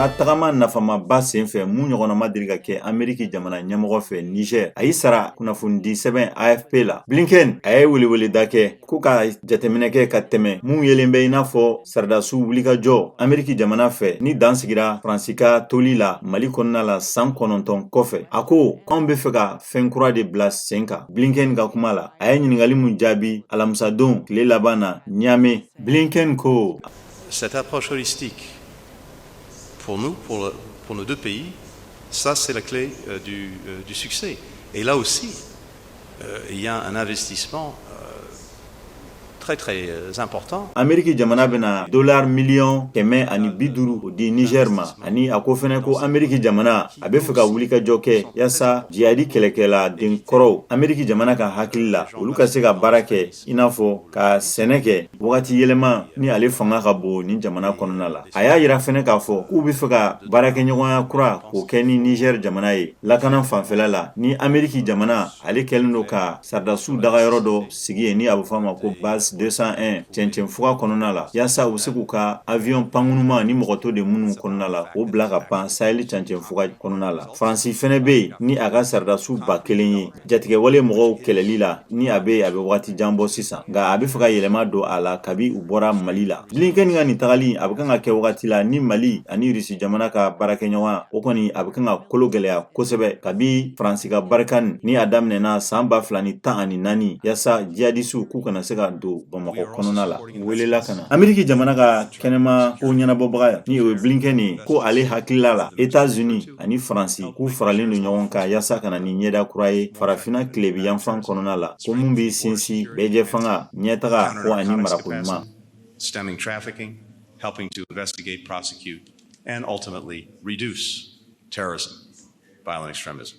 ka tagama nafamaba sen fɛ mun ɲɔgɔnna ma deli ka kɛ Ameriki jamana ɲɛmɔgɔ fɛ Niger a y'i sara kunnafoni sɛbɛn AFP la. Blinken a ye weleweleda kɛ ko ka jateminɛ kɛ ka tɛmɛ mun yelen bɛ i n'a fɔ saridasiw wulikajɔ Ameriki jamana fɛ ni dan sigira Faransi ka toli la Mali kɔnɔna la san 9 kɔfɛ. A ko anw bɛ fɛ ka fɛn kura de bila sen kan. Blinken ka kuma la a ye ɲininkali mun jaabi alamisadon tile laban na Niamey. Blinken ko cette approche holistique pour nous, pour nos deux pays, ça c'est la clé du succès. Et là aussi, il y a un investissement très important. Ameriki jamana bena $150 million o di Niger ma ani a ko fɛnɛ ko Ameriki jamana a bɛ fɛ ka wulikajɔ kɛ yasa jihadi kɛlɛkɛla den kɔrɔw Ameriki jamana ka hakili la olu ka se ka baara kɛ i n'a fɔ ka sɛnɛ kɛ wagati yɛlɛma ni ale fanga ka bon ni jamana kɔnɔna la. A y'a yira fɛnɛ k'a fɔ k'u bɛ fɛ ka baarakɛɲɔgɔnya kura k'o kɛ ni Niger jamana ye lakana fanfɛla la ni Ameriki jamana ale kɛlen don ka saridasiw dagayɔrɔ dɔ sigi ye ni a bɛ fɔ a ma ko base 201 cɛncɛn fuga kɔnɔna la yasa u se k'u ka avion pankunuma ni mɔgɔto de minnu kɔnɔna la o bila ka pan Sahel cɛncɛn fuga kɔnɔna la. Faransi fɛnɛ bɛ yen ni a ka saridasiw 1000 ye jatigɛwale mɔgɔw kɛlɛli la ni a bɛ wagati jan bɔ sisan nka a bɛ fɛ ka yɛlɛma don a la kabi u bɔra Mali la. Blinken ka nin tagali a bɛ kan ka kɛ wagati la ni Mali ani Rusi jamana ka baarakɛɲɔgɔn o kɔni a bɛ kan ka kolo gɛlɛya kosɛbɛ kabi Faransi ka barikani ni a daminɛna san 2014 yasa jihadisiw k'u kana se ka don Bamakɔ kɔnɔna la welela kana Ameriki jamana ka kɛnɛma ko ɲɛnabɔbaga ni o ye Blinken ye ko ale hakilila la États-Unis ani Faransi k'u faralen don ɲɔgɔn kan yasa kana ni ɲɛda kura ye farafina tilebi yanfan kɔnɔna la ko mun bɛ sinsin bɛɛjɛ fanga ɲɛtaga ko ani marako ɲuman. Stemming trafficking, helping to investigate, prosecute, and ultimately reduce terrorism, violent extremism.